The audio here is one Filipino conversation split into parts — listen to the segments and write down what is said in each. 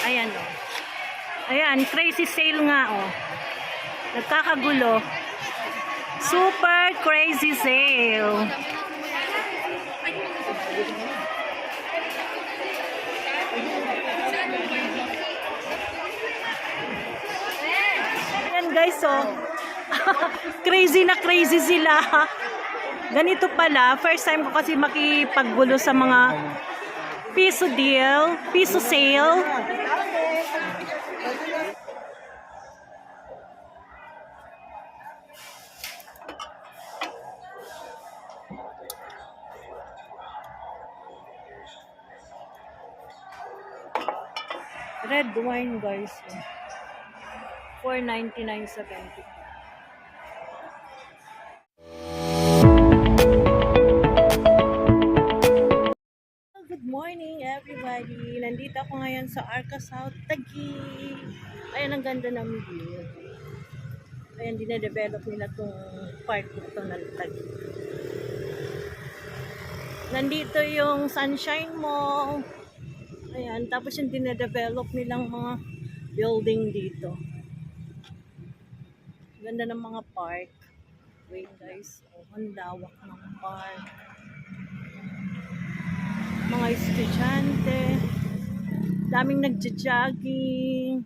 Ayan o. Ayan, crazy sale nga o. Nagkakagulo. Super crazy sale. Ayan guys o. Crazy na crazy sila. Ganito pala, first time ko kasi makipaggulo sa mga piso deal, piso sale. Red wine guys. 499.70. Good morning everybody. Nandito ako ngayon sa Arca South Taguig. Ayan ang ganda ng view. Ayan, dine-develop nila itong part ito ng Taguig. Nandito yung Sunshine Mall. Ayan, tapos yung dine-develop nilang mga building dito. Ganda ng mga park. Wait guys, ang lawak ng park. Mga estudyante, daming nagja-jogging,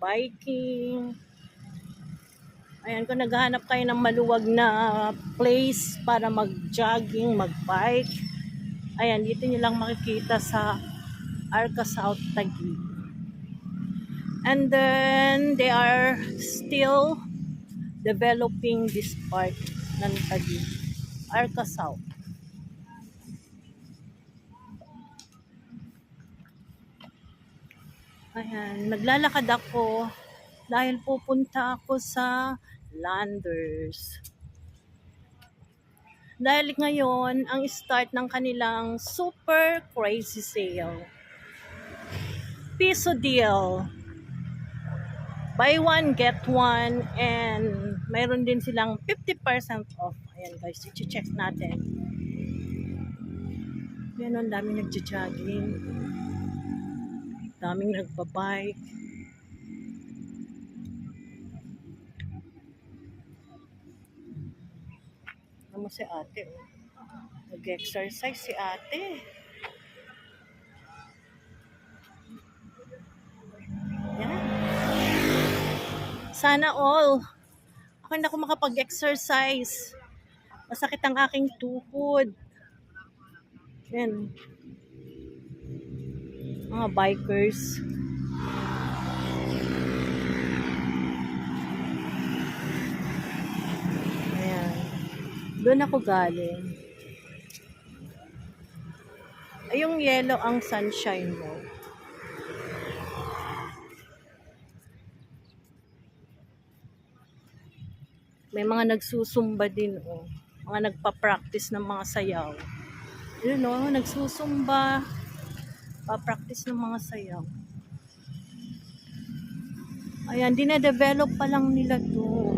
biking. Ayan, kung naghahanap kayo ng maluwag na place para mag-jogging, mag-bike, ayan, dito nyo lang makikita sa Arca South Taguig. And then, they are still developing this part ng Taguig, Arca South. Ayan, naglalakad ako dahil pupunta ako sa Landers. Dahil ngayon, ang start ng kanilang super crazy sale. Piso deal. Buy one, get one, and mayroon din silang 50% off. Ayan guys, i-check natin. Ayan, ang daming nagja-jogging. Daming nagbabike. Ano si ate? Nag-exercise si ate. Yan. Sana all. Ako hindi ako makapag-exercise. Masakit ang aking tuhod. Yan. Mga bikers. Ayan. Doon ako galing. Ay, yung yellow ang Sunshine mo. May mga nagsusumba din, oh. Mga nagpa-practice ng mga sayaw. Yun, oh, nagsusumba. Pa-practice ng mga sayaw. Ayan, dine-develop pa lang nila to.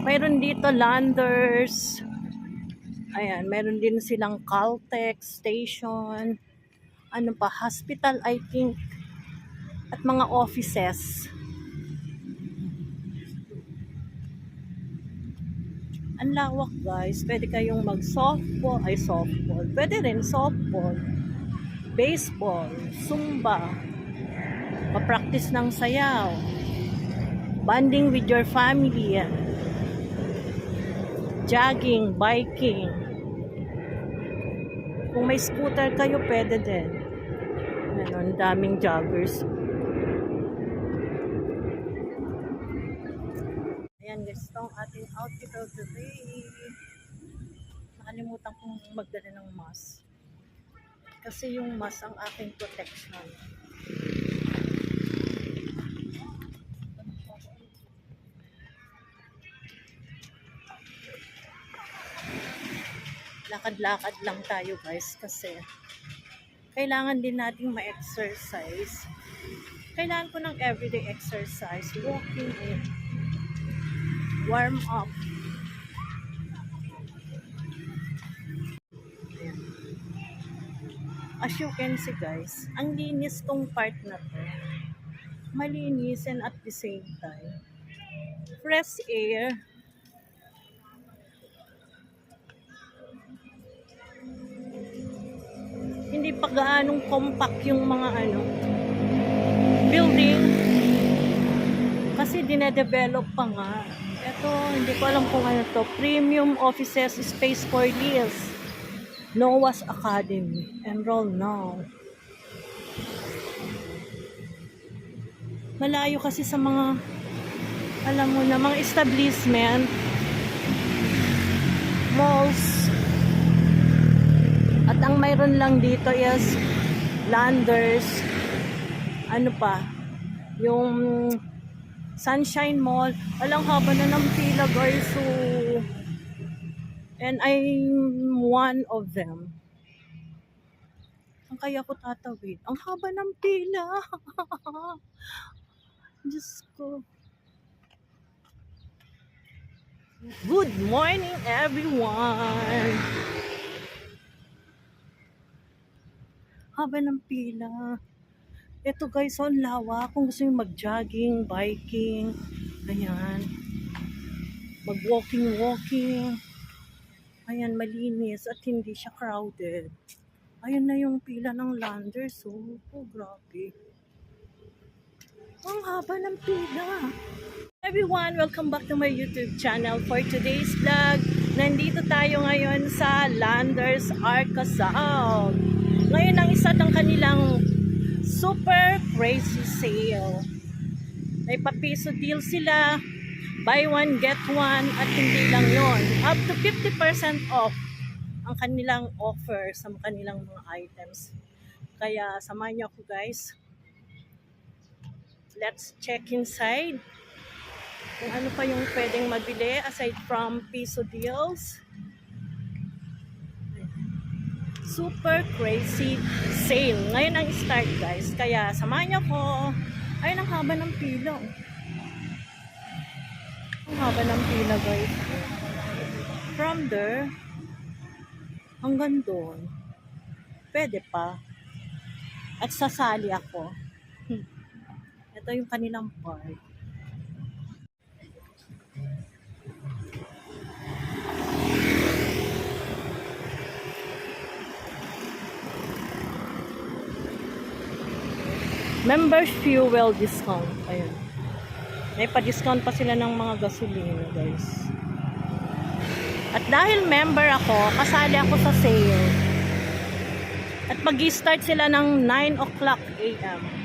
Mayroon dito Landers. Ayan, mayroon din silang Caltex station. Ano pa, hospital I think. At mga offices. Ang lawak guys. Pwede kayong mag-softball. Ay, softball. Pwede rin softball. Baseball. Zumba. Pa-practice ng sayaw. Bonding with your family. Jogging, biking. Kung may scooter kayo, pwede din. Ano, daming joggers. Ayan guys, ito ang ating outfit of the day. Nakalimutan kong magdala ng mask. Kasi yung mask ang aking protection. Lakad-lakad lang tayo guys kasi kailangan din nating ma-exercise. Kailangan ko ng everyday exercise, walking in, warm up. Ayan. As you can see guys, ang linis tong part na to. Malinis and at the same time, fresh air. Hindi pa gaanong compact yung mga building. Kasi dinedevelop pa nga. Ito, hindi ko alam kung ano to. Premium offices, space for deals. Noah's Academy. Enroll now. Malayo kasi sa mga, alam mo na, mga establishment, malls. At ang mayroon lang dito is Landers. Ano pa? Yung Sunshine Mall. Walang haba na ng pila guys. So, and I'm one of them. Ang kaya ko tatawid? Ang haba ng pila. Diyos ko. Good morning everyone. Haba ng pila. Ito guys, ang lawa. Kung gusto nyo mag-jogging, biking, ayan. Mag-walking. Ayan, malinis at hindi siya crowded. Ayan na yung pila ng Landers. Oh, grabe. Ang haba ng pila. Everyone, welcome back to my YouTube channel. For today's vlog, nandito tayo ngayon sa Landers Arcasao. Ngayon ang isa ng kanilang super crazy sale. May papiso deal sila. Buy one, get one. At hindi lang yon, up to 50% off ang kanilang offer sa kanilang mga items. Kaya samahan niyo ako guys. Let's check inside. Kung ano pa yung pwedeng mabili aside from piso deals. Super crazy sale. Ngayon ang start guys. Kaya samahan niyo ako. Ayun ang haba ng pila. Ang haba ng pila guys. From there hanggang doon. Pwede pa. At sasali ako. Ito yung kanilang part. Members fuel discount. Ayun. May pa-discount pa sila ng mga gasolina, guys. At dahil member ako, kasali ako sa sale. At mag-start sila ng 9 o'clock AM.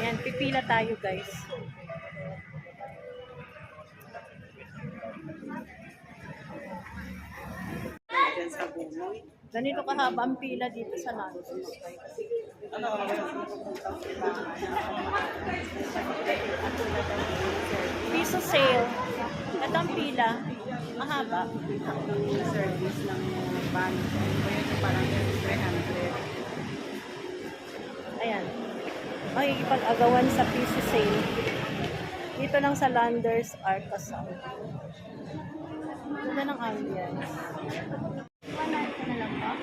Ayan, pipila tayo guys. Ganito kahaba ang pila dito sa Landers. Piso sale. Ito ang pila. Mahaba. Service ng van. Parang 300. Ayan. Makikipag-agawan sa piso sale. Dito lang sa Landers Arcasao. Ganda ng ambience. Panahin ka na lang ba?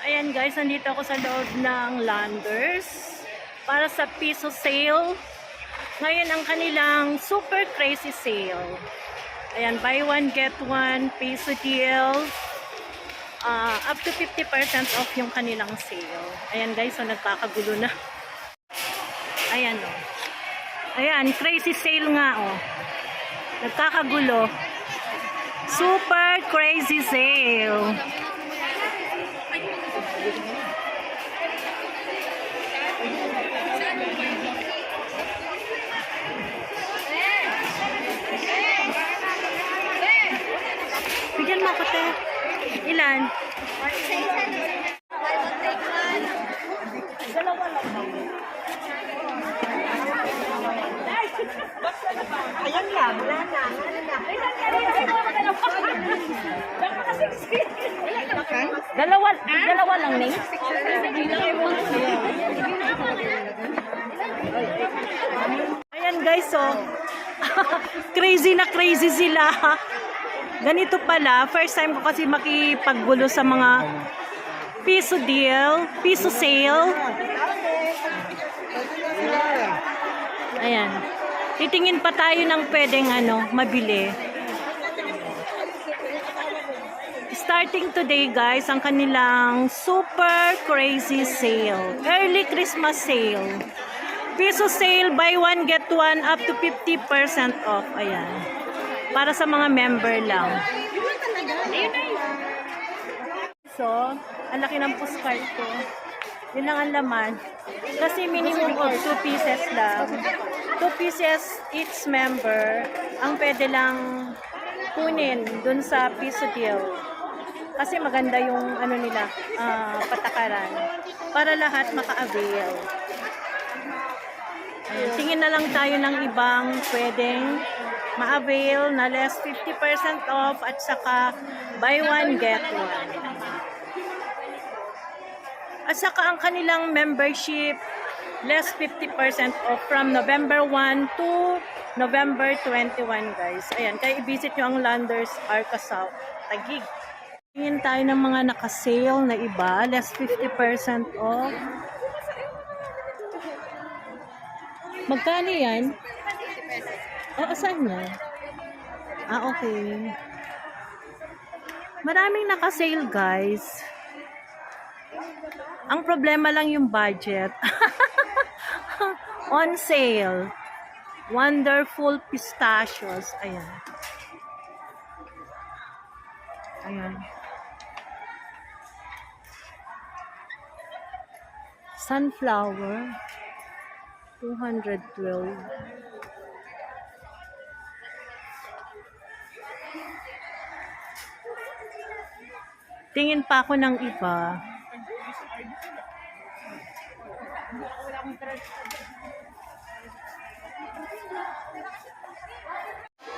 Ayan guys, nandito ako sa loob ng Landers para sa piso sale. Ngayon ang kanilang super crazy sale. Ayan, buy one get one piso deal. Up to 50% off yung kanilang sale. Ayan guys, so nagkakagulo na. Ayan o. Ayan, crazy sale nga o. Nagkakagulo. Super crazy sale. Bigyan mo ako, te. Ilan? Dalawa lang. Ayan lang, wala na. Dalawa lang, Ning. Ayan guys, oh. Crazy na crazy sila. Ganito pala, first time ko kasi makipaggulo sa mga piso deal, piso sale. Ayan. Titingin pa tayo ng pwedeng mabili. Starting today guys, ang kanilang super crazy sale. Early Christmas sale. Piso sale, buy one get one up to 50% off. Ayan. Para sa mga member lang. So, ang laki ng postcard ko. Yun lang ang laman. Kasi minimum of 2 pieces lang. 2 pieces each member ang pwede lang kunin dun sa piso deal. Kasi maganda yung nila, patakaran. Para lahat maka-avail. Ayan, tingin na lang tayo ng ibang pwedeng ma-avail na less 50% off at saka buy one get one. At saka ang kanilang membership less 50% off from November 1 to November 21 guys. Ayan, kaya i-visit nyo ang Landers Arcasao Taguig. Tingin tayo ng mga naka-sale na iba, less 50% off. Magkano yan? Saan yan? Okay. Maraming naka-sale guys. Ang problema lang yung budget. On sale. Wonderful pistachios. Ayan. Ayan. Sunflower. 212. Tingin pa ako ng iba.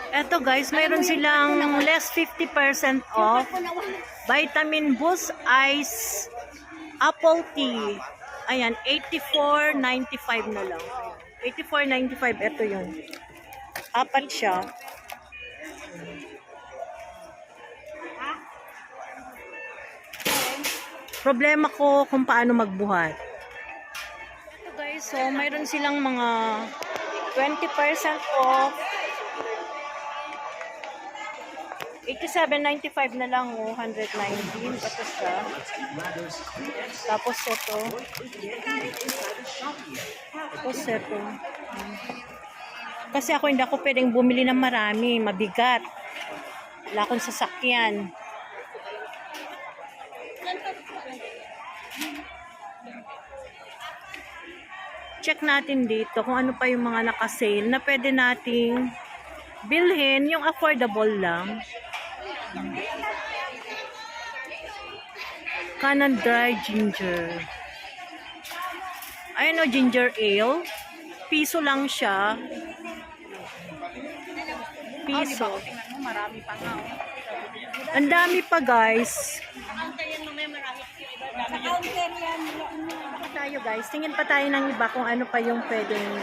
Eto guys, mayroon silang less 50% off. Vitamin Boost Ice Apple Tea. Ayan, 84.95 na lang. 84.95, ito yun. Apat siya. Problema ko kung paano magbuhat. Ito guys, so mayroon silang mga 20% off. 87.95 na lang, 119. Ito siya. Tapos ito. Tapos ito. Kasi hindi ako pwedeng bumili ng marami. Mabigat. Wala akong sasakyan. Check natin dito kung ano pa yung mga naka-sale na pwede nating bilhin, yung affordable lang. Kanan dry ginger. Ayun o, ginger ale. Piso lang siya. Piso. Marami pa nga. Ang dami pa guys. Tayo guys, tingin pa tayo ng iba kung ano pa yung pwedeng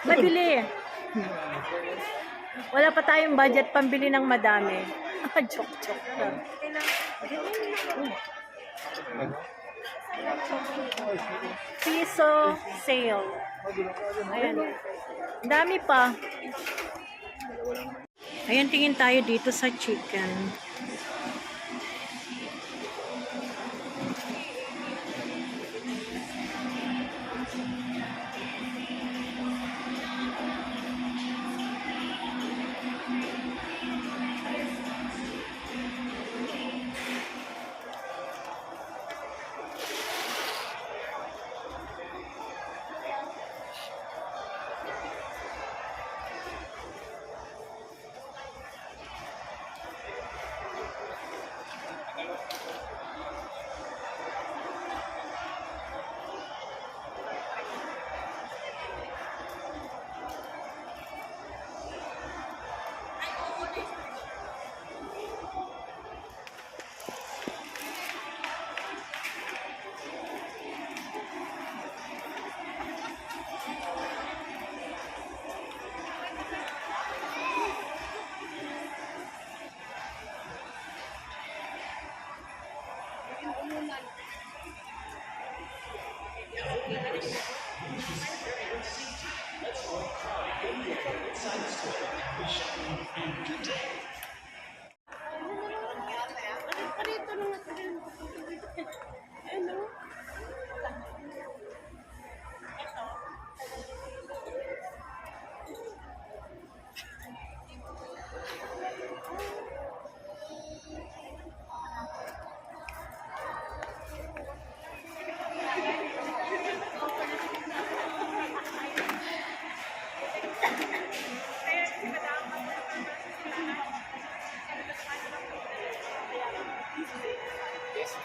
mabili. Wala pa tayong budget pambili ng madami. Joke. Piso sale. Ayan. Dami pa. Ayan, tingin tayo dito sa chicken. Yes,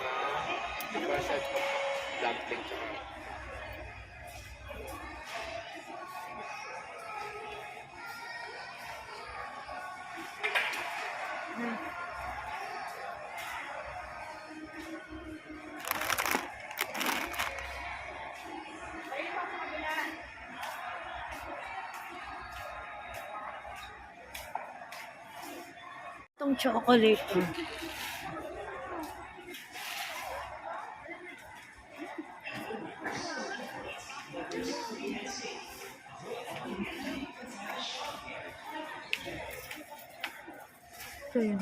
ma'am. Diba siya dumpling tsaka Itong chocolate. Ito yun.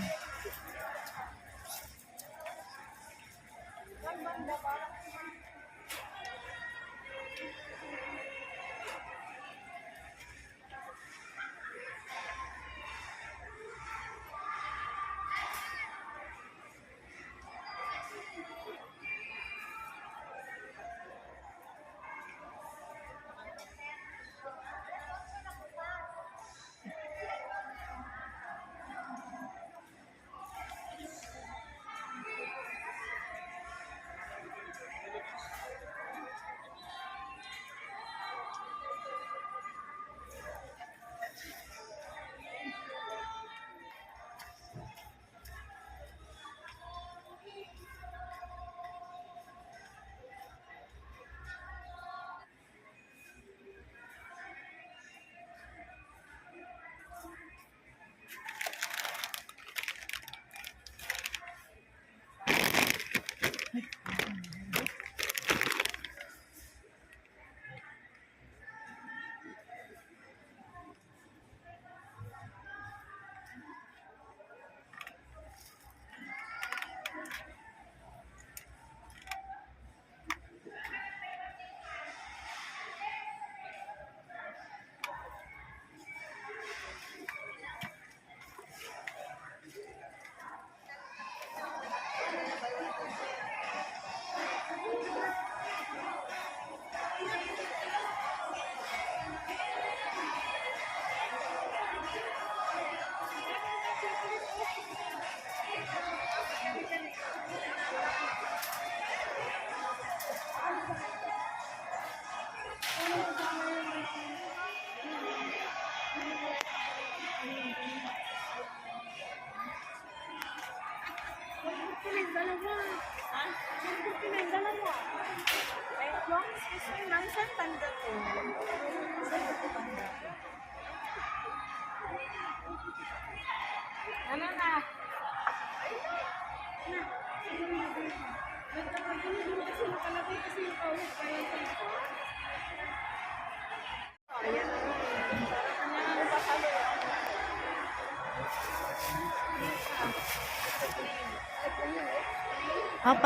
Ano na?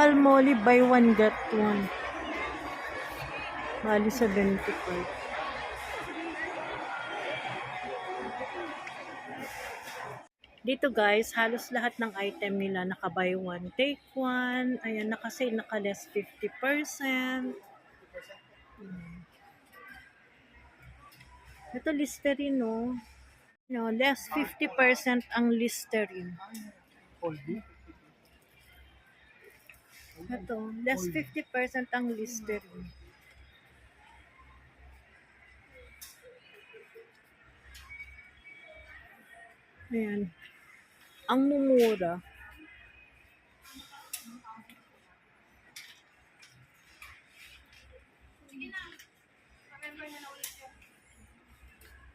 Palmolive buy one get one. Bali 75. Dito guys, halos lahat ng item nila naka-buy one, take one. Ayan, naka-sale, naka-less 50%. Ito Listerine, no? No, less 50% ang Listerine. Ito, less 50% ang Listerine. Ayan. Ang mumura.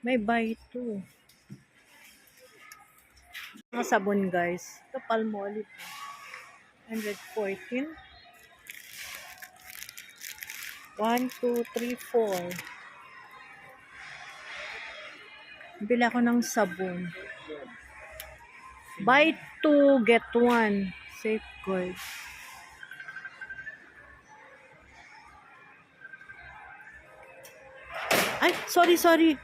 May buy ito. Mga sabon guys. Ito Palmolive. 114. 1, 2, 3, 4. Bili ako ng sabon. Buy 2, get 1. Safeguard. Ay, sorry.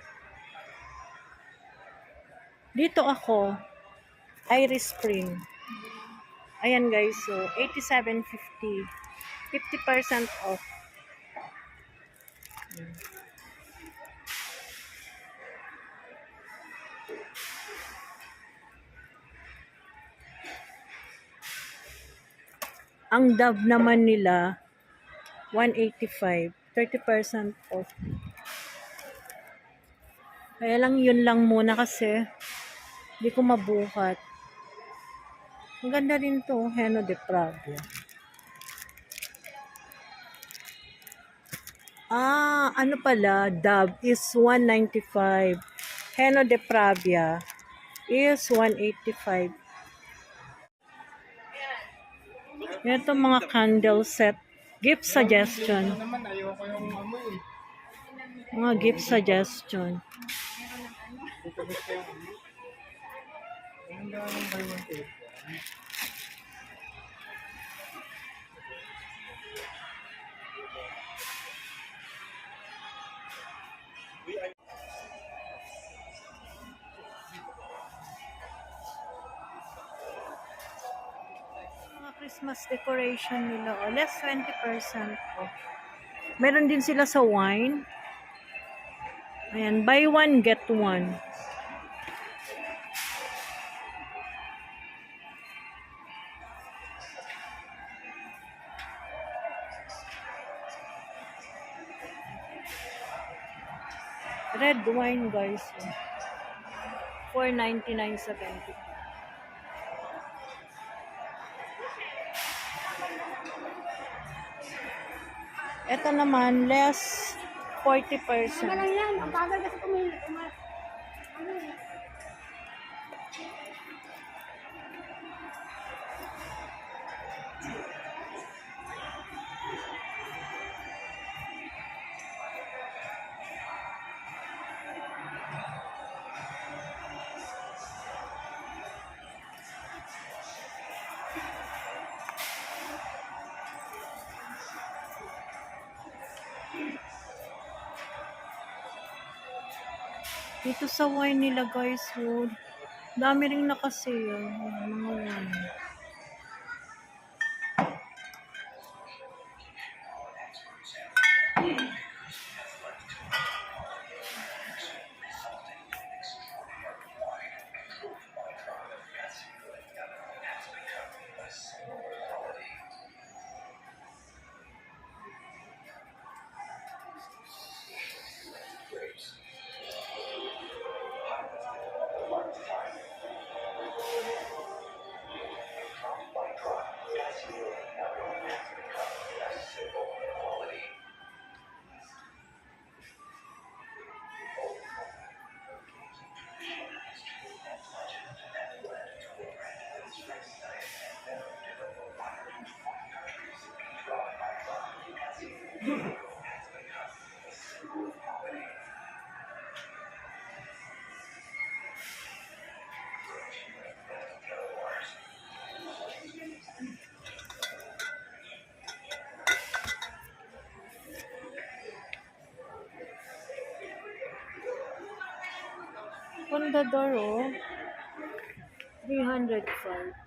Dito ako. Iris Spring. Ayan guys, so 87.50. 50% off. Ang Dove naman nila 185, 30% off. Kaya lang yun lang muna kasi hindi ko mabuhat. Ang ganda rin to, Heno de Pravia. Ano pala, Dove is 195. Heno de Pravia is 185. Ito mga candle set. Gift suggestion. naman, ayoko yung amoy. Mga gift suggestion. Dito gusto yung amoy. Ang daming buy one take. Mga Christmas decoration nila. Less 20% off. Meron din sila sa wine. Ayan, buy one, get one. Red wine, guys. 499.70. Ito naman, less 40%. yan, ang bagal kasi kumili. Dito sa wine nila, guys, dami rin nakasale. Mga wine. Condador, 305.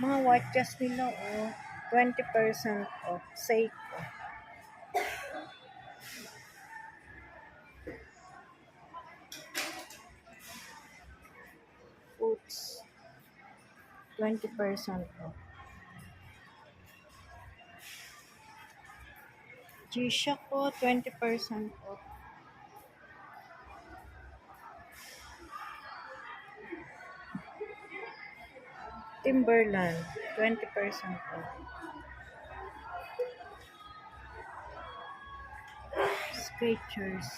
Mga watches nila, oh. 20% off. Seiko. Boots. 20% off. G-Shock ko, 20% off. Timberland, 20% off. Skechers.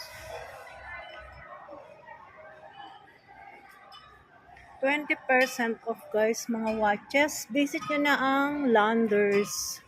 20% off guys, mga watches. Visit nyo na ang Landers.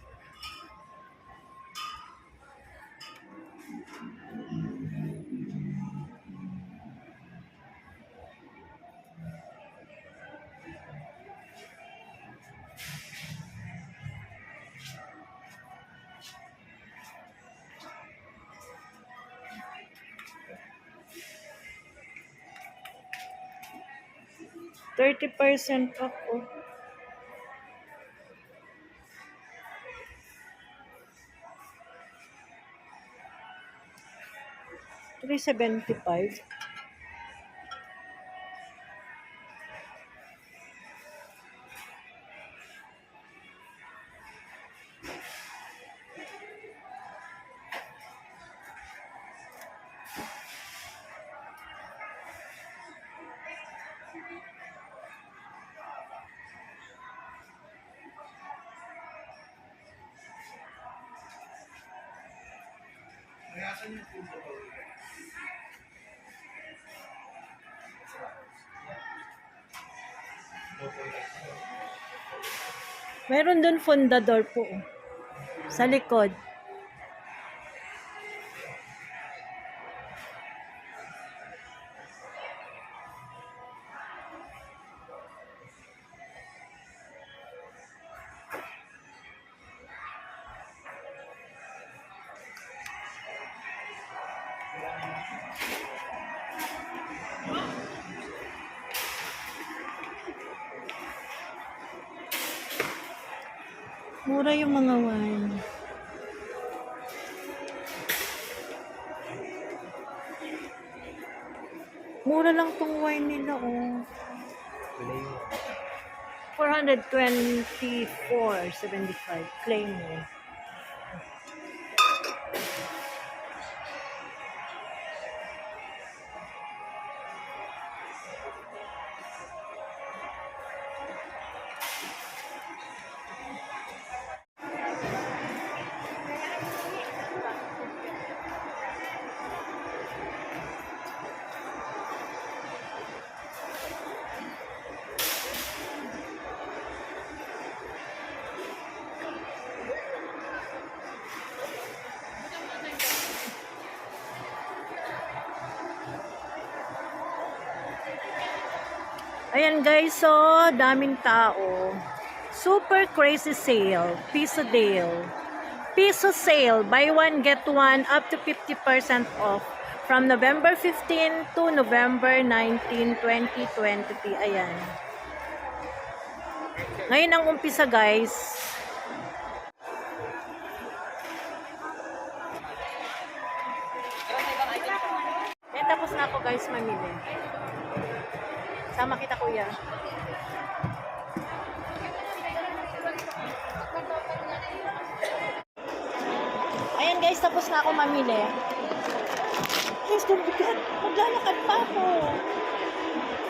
$30% off. Oh. $375. Meron dun fundador po. Oh. Sa likod. Mura yung mga wine. Mura lang tong wine nila, oh. 424.75. Claim mo. Ayan guys, so daming tao. Super crazy sale. Piso deal. Piso sale. Buy one, get one. Up to 50% off. From November 15 to November 19, 2023. Ayan. Ngayon ang umpisa guys. Ayan, tapos na ako guys mamili. Sama kita kuya. Ayan guys, tapos na ako mamili. Guys, bigat. Maglalakad pa ako.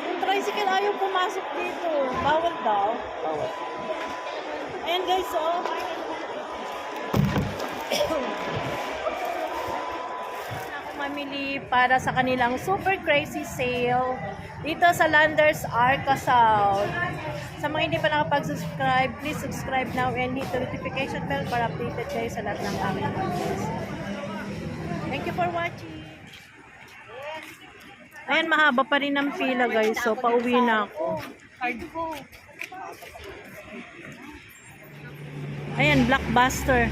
Yung tricycle ayaw pumasok dito. Bawal daw. Bawal. Ayan guys, oh. Mamili para sa kanilang super crazy sale dito sa Landers Arca South. Sa mga hindi pa nakapag-subscribe, please subscribe now and hit the notification bell para updated kayo sa lahat ng aming videos. Thank you for watching. Ayan, mahaba pa rin ang pila guys, so pauwi na ako. Ayan, Blockbuster.